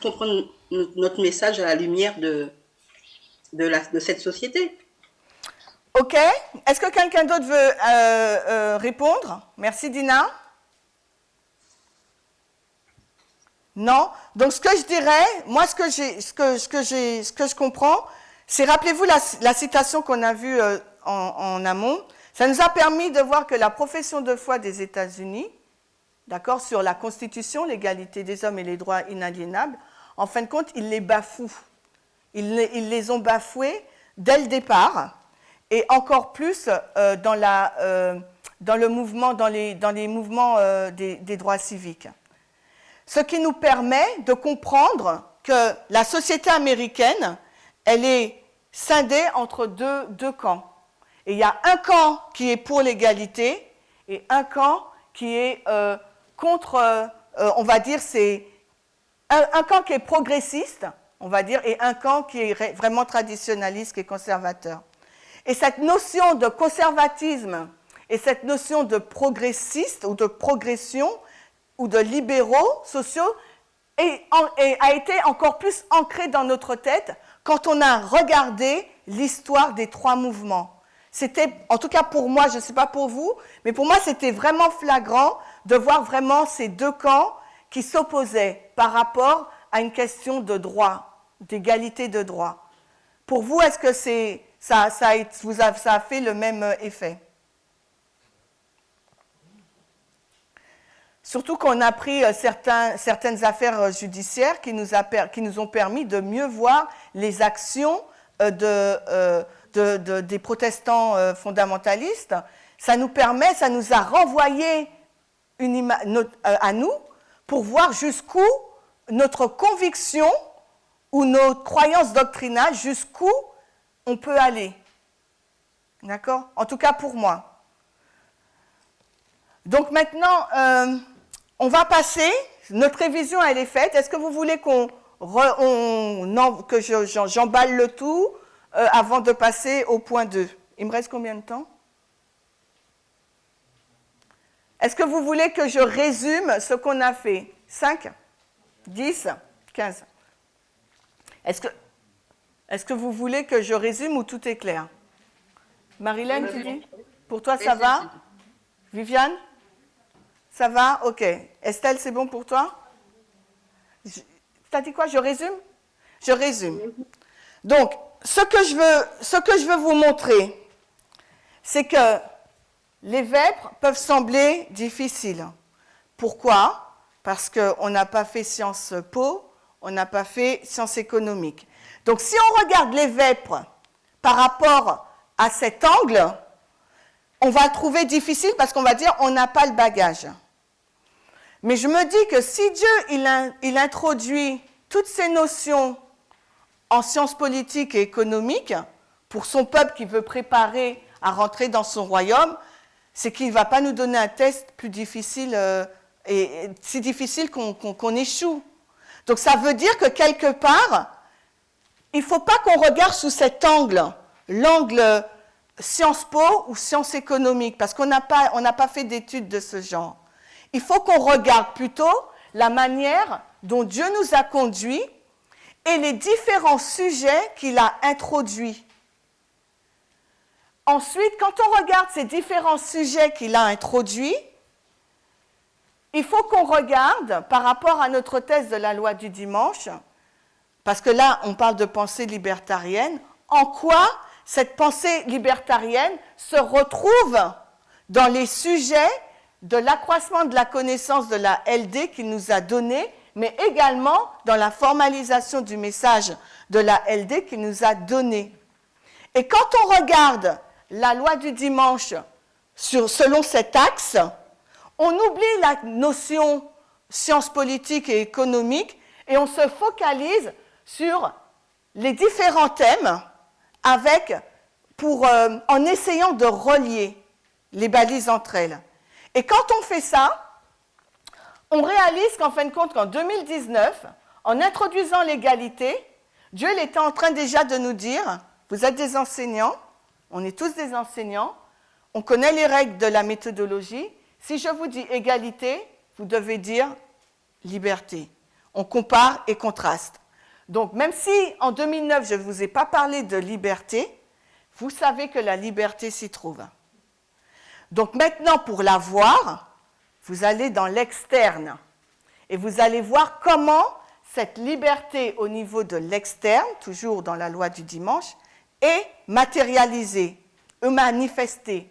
comprendre notre message à la lumière de cette société. Ok. Est-ce que quelqu'un d'autre veut répondre? Merci, Dina. Non. Donc, ce que je dirais, moi, ce que je comprends, c'est, rappelez-vous la citation qu'on a vue en amont, ça nous a permis de voir que la profession de foi des États-Unis, d'accord, sur la Constitution, l'égalité des hommes et les droits inaliénables, en fin de compte, ils les bafouent. Ils les ont bafoués dès le départ, et encore plus dans les mouvements des droits civiques. Ce qui nous permet de comprendre que la société américaine, elle est scindée entre deux camps. Et il y a un camp qui est pour l'égalité et un camp qui est contre, on va dire, c'est un camp qui est progressiste, on va dire, et un camp qui est vraiment traditionnaliste, qui est conservateur. Et cette notion de conservatisme et cette notion de progressiste ou de progression ou de libéraux sociaux a été encore plus ancrée dans notre tête quand on a regardé l'histoire des trois mouvements. C'était, en tout cas pour moi, je ne sais pas pour vous, mais pour moi c'était vraiment flagrant de voir vraiment ces deux camps qui s'opposaient par rapport à une question de droit, d'égalité de droit. Pour vous, est-ce que ça a fait le même effet? Surtout qu'on a pris certaines affaires judiciaires qui nous ont permis de mieux voir les actions de des protestants fondamentalistes, ça nous a renvoyé à nous pour voir jusqu'où notre conviction ou nos croyances doctrinales, jusqu'où on peut aller. D'accord? En tout cas pour moi. Donc maintenant, on va passer, notre révision elle est faite. Est-ce que vous voulez que j'emballe le tout avant de passer au point 2? Il me reste combien de temps? Est-ce que vous voulez que je résume ce qu'on a fait? 5, 10, 15. Est-ce que vous voulez que je résume ou tout est clair? Marilyn, tu dis? Pour toi, ça va? Viviane? Ça va? Ok. Estelle, c'est bon pour toi? T'as dit quoi? Je résume? Je résume. Donc, ce que je veux vous montrer, c'est que les vêpres peuvent sembler difficiles. Pourquoi? Parce qu'on n'a pas fait sciences po, on n'a pas fait sciences économiques. Donc, si on regarde les vêpres par rapport à cet angle, on va le trouver difficile parce qu'on va dire on n'a pas le bagage. Mais je me dis que si Dieu il introduit toutes ces notions en sciences politiques et économiques pour son peuple qui veut préparer à rentrer dans son royaume, c'est qu'il ne va pas nous donner un test plus difficile et si difficile qu'on échoue. Donc ça veut dire que quelque part, il ne faut pas qu'on regarde sous cet angle, l'angle Sciences Po ou sciences économiques, parce qu'on n'a pas fait d'études de ce genre. Il faut qu'on regarde plutôt la manière dont Dieu nous a conduits et les différents sujets qu'il a introduits. Ensuite, quand on regarde ces différents sujets qu'il a introduits, il faut qu'on regarde par rapport à notre thèse de la loi du dimanche, parce que là, on parle de pensée libertarienne, en quoi cette pensée libertarienne se retrouve dans les sujets de l'accroissement de la connaissance de la LD qu'il nous a donné, mais également dans la formalisation du message de la LD qu'il nous a donné. Et quand on regarde la loi du dimanche selon cet axe, on oublie la notion sciences politiques et économiques et on se focalise sur les différents thèmes en essayant de relier les balises entre elles. Et quand on fait ça, on réalise qu'en fin de compte, qu'en 2019, en introduisant l'égalité, Dieu il était en train déjà de nous dire, vous êtes des enseignants, on est tous des enseignants, on connaît les règles de la méthodologie, si je vous dis égalité, vous devez dire liberté. On compare et contraste. Donc même si en 2009, je ne vous ai pas parlé de liberté, vous savez que la liberté s'y trouve. Donc maintenant, pour la voir, vous allez dans l'externe et vous allez voir comment cette liberté au niveau de l'externe, toujours dans la loi du dimanche, est matérialisée, est manifestée.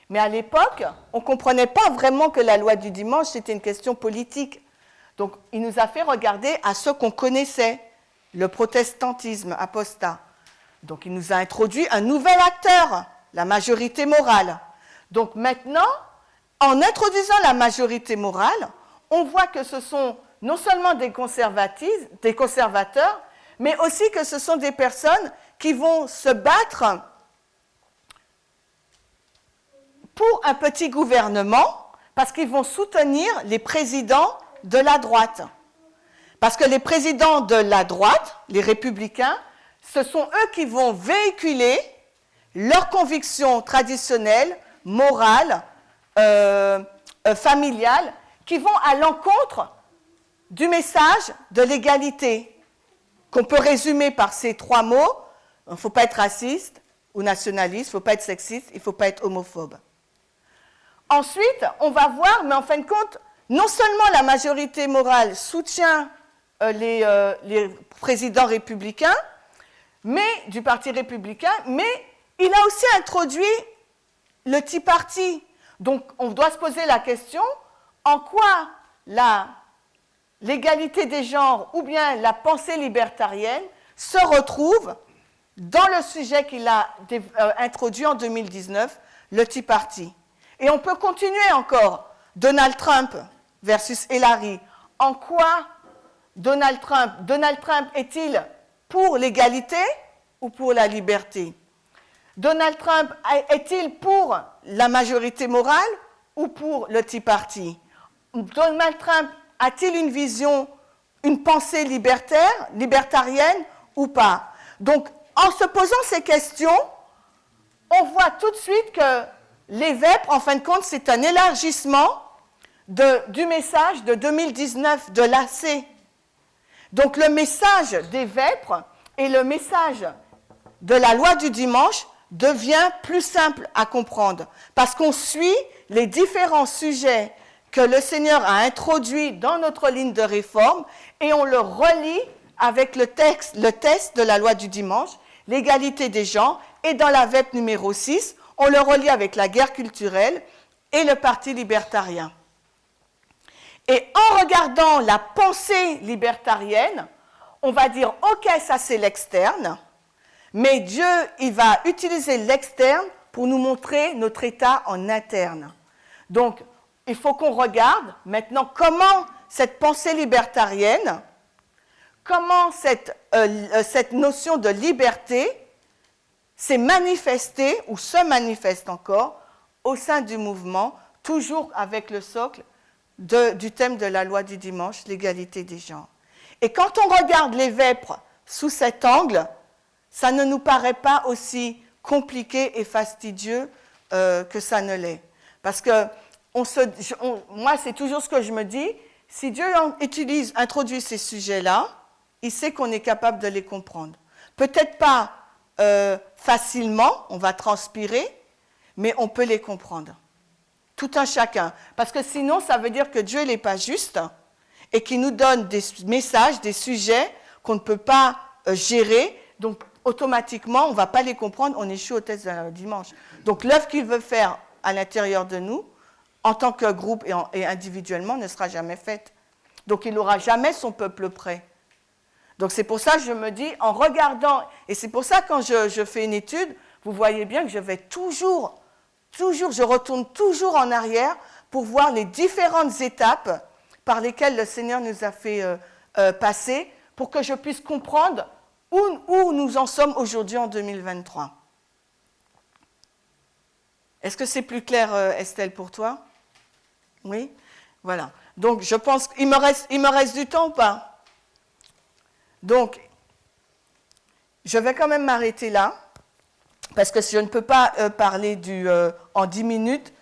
Mais à l'époque, on ne comprenait pas vraiment que la loi du dimanche, c'était une question politique. Donc il nous a fait regarder à ce qu'on connaissait, le protestantisme apostat. Donc il nous a introduit un nouvel acteur, la majorité morale. Donc maintenant, en introduisant la majorité morale, on voit que ce sont non seulement des conservateurs, mais aussi que ce sont des personnes qui vont se battre pour un petit gouvernement, parce qu'ils vont soutenir les présidents de la droite. Parce que les présidents de la droite, les républicains, ce sont eux qui vont véhiculer leurs convictions traditionnelles, morales, familiales, qui vont à l'encontre du message de l'égalité, qu'on peut résumer par ces 3 mots. Il ne faut pas être raciste ou nationaliste, il ne faut pas être sexiste, il ne faut pas être homophobe. Ensuite, on va voir, mais en fin de compte, non seulement la majorité morale soutient les présidents républicains, mais du Parti républicain, mais il a aussi introduit le Tea Party. Donc, on doit se poser la question, en quoi l'égalité des genres ou bien la pensée libertarienne se retrouve dans le sujet qu'il a introduit en 2019, le Tea Party. Et on peut continuer encore. Donald Trump versus Hillary. En quoi Donald Trump est-il pour l'égalité ou pour la liberté? Donald Trump est-il pour la majorité morale ou pour le Tea Party? Donald Trump a-t-il une vision, une pensée libertarienne ou pas? Donc, en se posant ces questions, on voit tout de suite que les vêpres, en fin de compte, c'est un élargissement du message de 2019 de l'AC. Donc, le message des vêpres et le message de la loi du dimanche devient plus simple à comprendre parce qu'on suit les différents sujets que le Seigneur a introduits dans notre ligne de réforme et on le relie avec le test de la loi du dimanche, l'égalité des genres, et dans la VEP numéro 6, on le relie avec la guerre culturelle et le Parti libertarien. Et en regardant la pensée libertarienne, on va dire, ok, ça c'est l'externe, mais Dieu, il va utiliser l'externe pour nous montrer notre état en interne. Donc, il faut qu'on regarde maintenant comment cette pensée libertarienne, comment cette notion de liberté s'est manifestée ou se manifeste encore au sein du mouvement, toujours avec le socle du thème de la loi du dimanche, l'égalité des genres. Et quand on regarde les vêpres sous cet angle, ça ne nous paraît pas aussi compliqué et fastidieux que ça ne l'est. Parce que moi, c'est toujours ce que je me dis, si Dieu introduit ces sujets-là, il sait qu'on est capable de les comprendre. Peut-être pas facilement, on va transpirer, mais on peut les comprendre. Tout un chacun. Parce que sinon, ça veut dire que Dieu n'est pas juste et qu'il nous donne des messages, des sujets qu'on ne peut pas gérer. Donc, automatiquement, on ne va pas les comprendre, on échoue au test de dimanche. Donc, l'œuvre qu'il veut faire à l'intérieur de nous, en tant que groupe et individuellement, ne sera jamais faite. Donc, il n'aura jamais son peuple prêt. Donc, c'est pour ça que je me dis, en regardant, et c'est pour ça que quand je fais une étude, vous voyez bien que je vais toujours, je retourne toujours en arrière pour voir les différentes étapes par lesquelles le Seigneur nous a fait passer pour que je puisse comprendre où nous en sommes aujourd'hui en 2023. Est-ce que c'est plus clair, Estelle, pour toi? Oui? Voilà. Donc, je pense qu'il me reste du temps ou pas? Donc, je vais quand même m'arrêter là, parce que je ne peux pas parler en 10 minutes,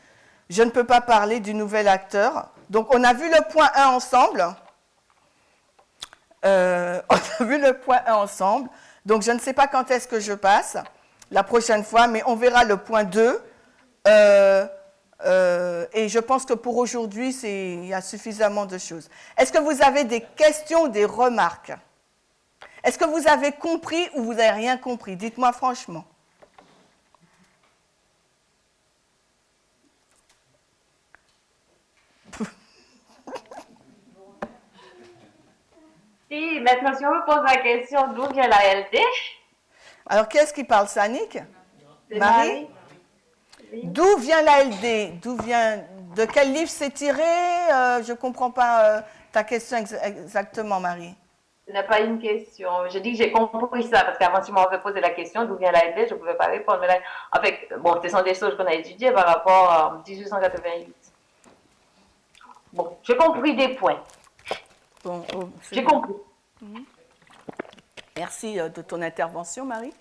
je ne peux pas parler du nouvel acteur. Donc, on a vu le point 1 ensemble. Donc, je ne sais pas quand est-ce que je passe la prochaine fois, mais on verra le point 2. Et je pense que pour aujourd'hui, il y a suffisamment de choses. Est-ce que vous avez des questions ou des remarques? Est-ce que vous avez compris ou vous n'avez rien compris? Dites-moi franchement. Si, maintenant, si on me pose la question d'où vient la LD. Alors, qu'est-ce qui parle ça, Nick? C'est Marie? Oui. D'où vient la LD? De quel livre c'est tiré? Je ne comprends pas ta question exactement, Marie. Ce n'est pas une question. Je dis que j'ai compris ça, parce qu'avant, si on m'avait posé la question d'où vient la LD, je ne pouvais pas répondre. Mais là, en fait, bon, ce sont des choses qu'on a étudiées par rapport à 1888. Bon, j'ai compris des points. Bon, J'ai compris. Merci de ton intervention, Marie.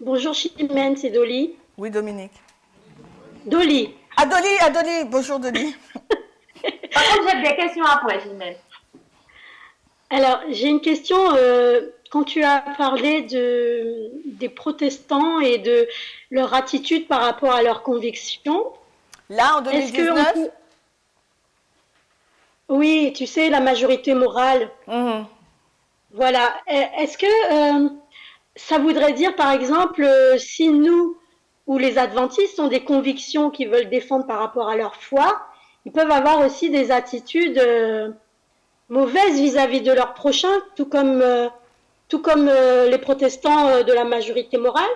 Bonjour Chimène, c'est Dolly. Oui, Dominique. Dolly. Ah, Dolly, bonjour Dolly. Par contre, j'ai des questions après, Jimène. Alors, j'ai une question. Quand tu as parlé des protestants et de leur attitude par rapport à leurs convictions. Là, en 2019 Oui, tu sais, la majorité morale. Voilà. Est-ce que ça voudrait dire, par exemple, si nous ou les adventistes ont des convictions qu'ils veulent défendre par rapport à leur foi, ils peuvent avoir aussi des attitudes mauvaises vis-à-vis de leur prochain, tout comme tout comme les protestants de la majorité morale?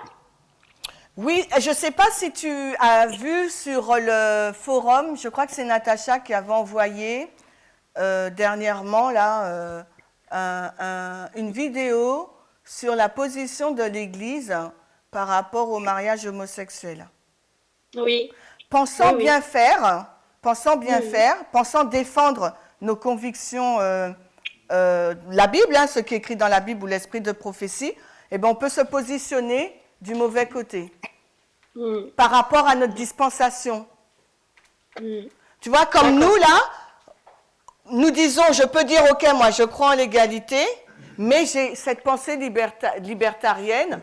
Oui, je ne sais pas si tu as vu sur le forum, je crois que c'est Natacha qui avait envoyé dernièrement là, une vidéo sur la position de l'Église par rapport au mariage homosexuel. Oui. Pensant Oui, bien faire, pensant défendre nos convictions, la Bible, hein, ce qui est écrit dans la Bible ou l'esprit de prophétie, eh ben, on peut se positionner du mauvais côté par rapport à notre dispensation. Tu vois, comme nous, là, nous disons, je peux dire, ok, moi je crois en l'égalité, mais j'ai cette pensée libertarienne,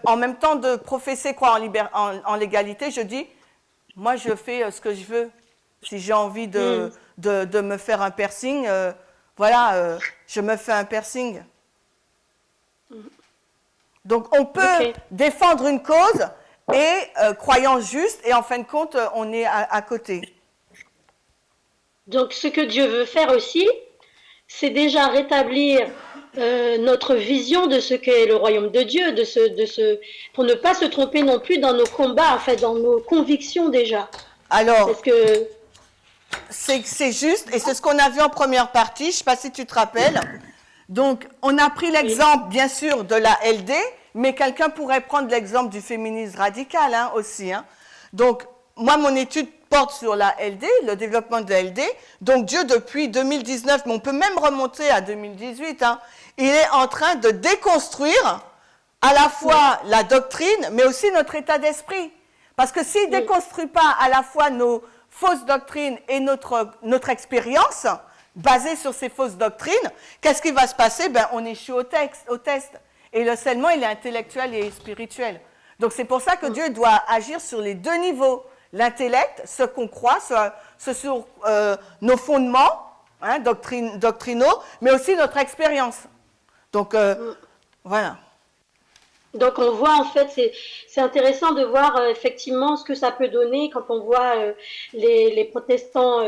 en même temps de professer croire en l'égalité, je dis, moi je fais ce que je veux. Si j'ai envie de me faire un piercing, voilà, je me fais un piercing. Donc on peut défendre une cause et croyance juste, et en fin de compte, on est à côté. Donc ce que Dieu veut faire aussi, c'est déjà rétablir notre vision de ce qu'est le royaume de Dieu, pour ne pas se tromper non plus dans nos combats, en fait, dans nos convictions déjà. Alors, parce que c'est juste, et c'est ce qu'on a vu en première partie, je ne sais pas si tu te rappelles. Donc, on a pris l'exemple, bien sûr, de la LD, mais quelqu'un pourrait prendre l'exemple du féminisme radical hein, aussi. Hein. Donc, moi, mon étude porte sur la LD, le développement de la LD. Donc, Dieu, depuis 2019, mais on peut même remonter à 2018, hein, il est en train de déconstruire à la fois la doctrine, mais aussi notre état d'esprit. Parce que s'il ne déconstruit pas à la fois nos fausses doctrines et notre expérience, basée sur ces fausses doctrines, qu'est-ce qui va se passer? Ben, on échoue au test. Et le scellement, il est intellectuel et spirituel. Donc, c'est pour ça que Dieu doit agir sur les deux niveaux. L'intellect, ce qu'on croit, ce sur nos fondements hein, doctrinaux, mais aussi notre expérience. Donc, voilà. Donc on voit en fait, c'est intéressant de voir effectivement ce que ça peut donner quand on voit les protestants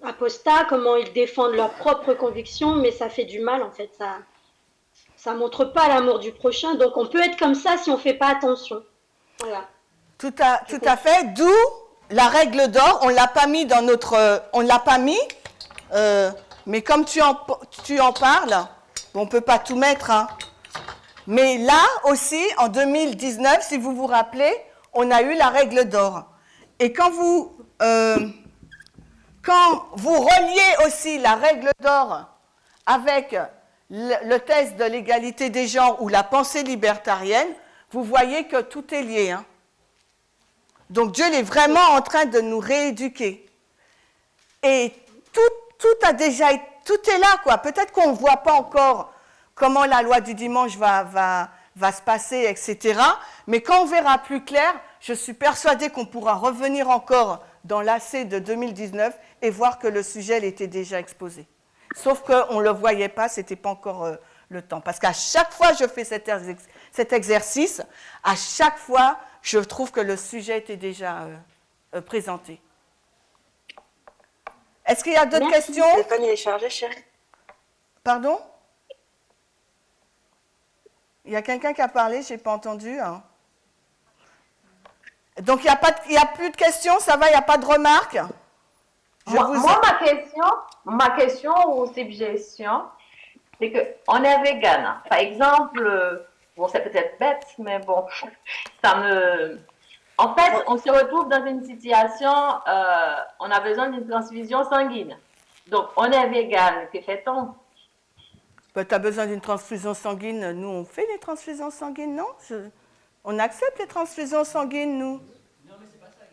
apostats, comment ils défendent leurs propres convictions, mais ça fait du mal en fait, ça montre pas l'amour du prochain, donc on peut être comme ça si on fait pas attention. Voilà. Tout à fait, d'où la règle d'or, on l'a pas mis dans notre... on l'a pas mis, mais comme tu en parles, on ne peut pas tout mettre, hein. Mais là aussi, en 2019, si vous vous rappelez, on a eu la règle d'or. Et quand vous reliez aussi la règle d'or avec le test de l'égalité des genres ou la pensée libertarienne, vous voyez que tout est lié. Hein. Donc Dieu est vraiment en train de nous rééduquer. Et tout est là, quoi. Peut-être qu'on ne voit pas encore comment la loi du dimanche va se passer, etc. Mais quand on verra plus clair, je suis persuadée qu'on pourra revenir encore dans l'AC de 2019 et voir que le sujet il était déjà exposé. Sauf qu'on ne le voyait pas, ce n'était pas encore le temps. Parce qu'à chaque fois que je fais cet exercice, à chaque fois, je trouve que le sujet était déjà présenté. Est-ce qu'il y a d'autres questions? Le téléphone, il est chargé, chérie. Pardon? Il y a quelqu'un qui a parlé, je n'ai pas entendu. Hein. Donc, il n'y a plus de questions, ça va, il n'y a pas de remarques? Ma question ou suggestion, c'est qu'on est vegan. Par exemple, bon, c'est peut-être bête, mais bon, En fait, on se retrouve dans une situation, on a besoin d'une transfusion sanguine. Donc, on est vegan, que fait-on? Ben, tu as besoin d'une transfusion sanguine. Nous, on fait les transfusions sanguines, non? On accepte les transfusions sanguines, nous. Non, mais c'est pas ça.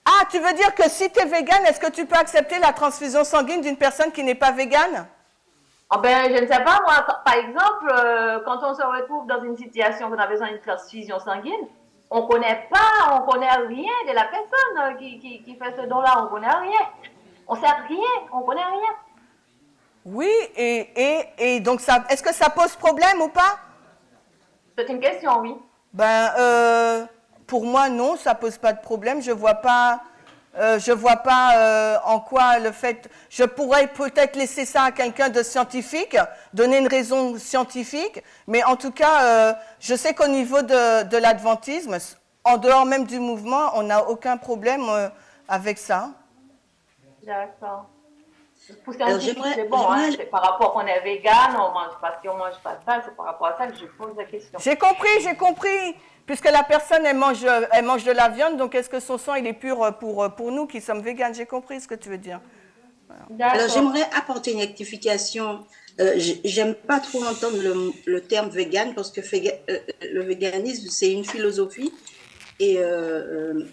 Ah, tu veux dire que si tu es végane, est-ce que tu peux accepter la transfusion sanguine d'une personne qui n'est pas végane? Oh ben, je ne sais pas, moi, par exemple, quand on se retrouve dans une situation où on a besoin d'une transfusion sanguine, on ne connaît rien de la personne qui fait ce don-là, on ne connaît rien. On ne sait rien, on ne connaît rien. Oui, et donc, est-ce que ça pose problème ou pas? C'est une question, oui. Ben, pour moi, non, ça ne pose pas de problème. Je ne vois pas Je ne vois pas en quoi le fait... Je pourrais peut-être laisser ça à quelqu'un de scientifique, donner une raison scientifique, mais en tout cas, je sais qu'au niveau de l'adventisme, en dehors même du mouvement, on n'a aucun problème avec ça. D'accord. Pour Alors, scientifique, c'est bon, hein, c'est par rapport qu'on est vegan, on mange pas, si on mange pas ça, c'est par rapport à ça que je pose la question. J'ai compris. Puisque la personne, elle mange de la viande, donc est-ce que son sang, il est pur pour nous qui sommes véganes? J'ai compris ce que tu veux dire. Voilà. Alors, j'aimerais apporter une rectification. J'aime pas trop entendre le terme vegan parce que le véganisme, c'est une philosophie. Et ce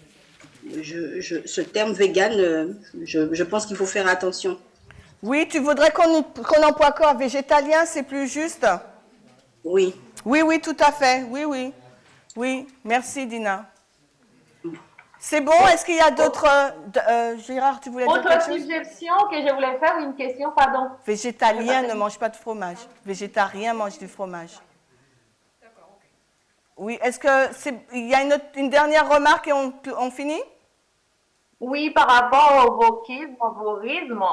terme vegan, je pense qu'il faut faire attention. Oui, tu voudrais qu'on emploie quoi? Végétalien, c'est plus juste? Oui. Oui, tout à fait. Oui. Oui, merci Dina. C'est bon, est-ce qu'il y a d'autres... Gérard, tu voulais dire quelque Autre chose? suggestion que je voulais faire, une question, pardon. Végétalien ne mange pas de fromage. Végétarien mange du fromage. D'accord, ok. Oui, est-ce qu'il y a une dernière remarque et on finit? Oui, par rapport au wokisme, au vorisme,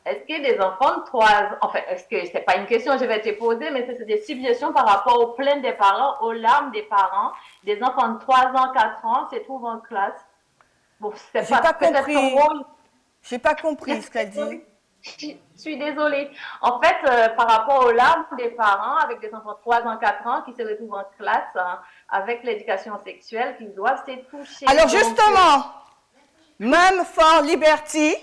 est-ce que des enfants de 3 ans, enfin, est-ce que c'est pas une question que je vais te poser, mais c'est des suggestions par rapport aux plaintes des parents, aux larmes des parents, des enfants de 3 ans, 4 ans se trouvent en classe. Bon, c'est pas peut-être ton rôle. J'ai pas compris ce qu'elle dit. Je suis désolée. En fait, par rapport aux larmes des parents avec des enfants de 3 ans, 4 ans qui se retrouvent en classe avec l'éducation sexuelle, qui doivent se toucher. Alors justement, Même for Liberty,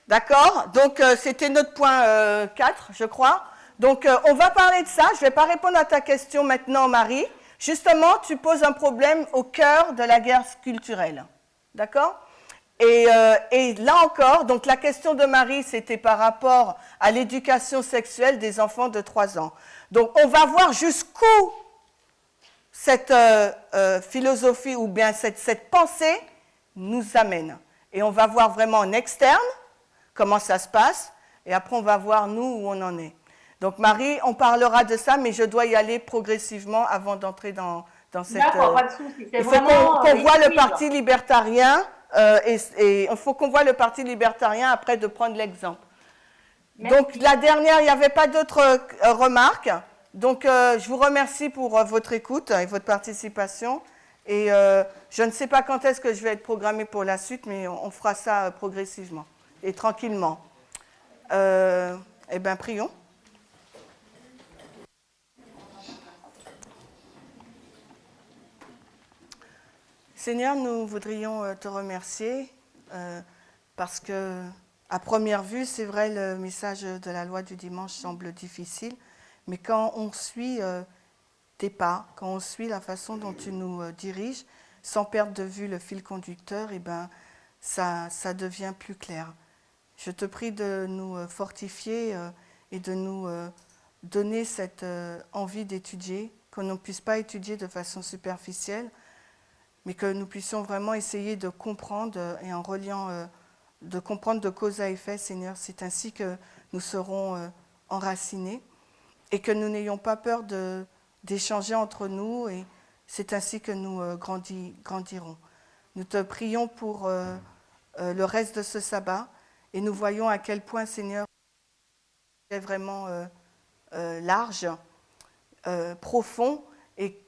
d'accord? Donc c'était notre point 4, je crois. Donc on va parler de ça. Je ne vais pas répondre à ta question maintenant, Marie. Justement, tu poses un problème au cœur de la guerre culturelle. D'accord? Et là encore, donc la question de Marie, c'était par rapport à l'éducation sexuelle des enfants de 3 ans. Donc on va voir jusqu'où cette philosophie ou bien cette pensée nous amène. Et on va voir vraiment en externe comment ça se passe, et après on va voir nous où on en est. Donc Marie, on parlera de ça, mais je dois y aller progressivement avant d'entrer dans cette... D'accord, pas de souci. Il faut qu'on voit le Parti libertarien, et il faut qu'on voit le Parti libertarien après de prendre l'exemple. Donc la dernière, il n'y avait pas d'autres remarques. Donc je vous remercie pour votre écoute et votre participation. Et je ne sais pas quand est-ce que je vais être programmée pour la suite, mais on fera ça progressivement et tranquillement. Eh bien, prions. Seigneur, nous voudrions te remercier parce que, à première vue, c'est vrai, le message de la loi du dimanche semble difficile, mais quand on suit tes pas, quand on suit la façon dont tu nous diriges, sans perdre de vue le fil conducteur, eh ben, ça devient plus clair. Je te prie de nous fortifier et de nous donner cette envie d'étudier, qu'on ne puisse pas étudier de façon superficielle, mais que nous puissions vraiment essayer de comprendre et en reliant, de comprendre de cause à effet, Seigneur. C'est ainsi que nous serons enracinés et que nous n'ayons pas peur d'échanger entre nous, et c'est ainsi que nous grandirons. Nous te prions pour le reste de ce sabbat, et nous voyons à quel point, Seigneur, est vraiment large, profond, et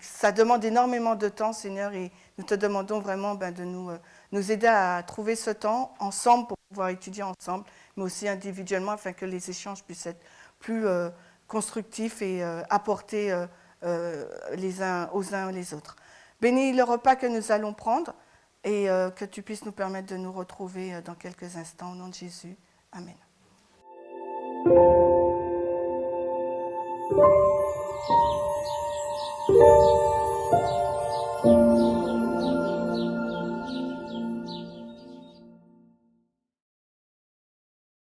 ça demande énormément de temps, Seigneur, et nous te demandons vraiment de nous aider à trouver ce temps ensemble pour pouvoir étudier ensemble, mais aussi individuellement, afin que les échanges puissent être plus constructifs et apporter les uns aux uns les autres. Bénis le repas que nous allons prendre, et que tu puisses nous permettre de nous retrouver dans quelques instants. Au nom de Jésus. Amen.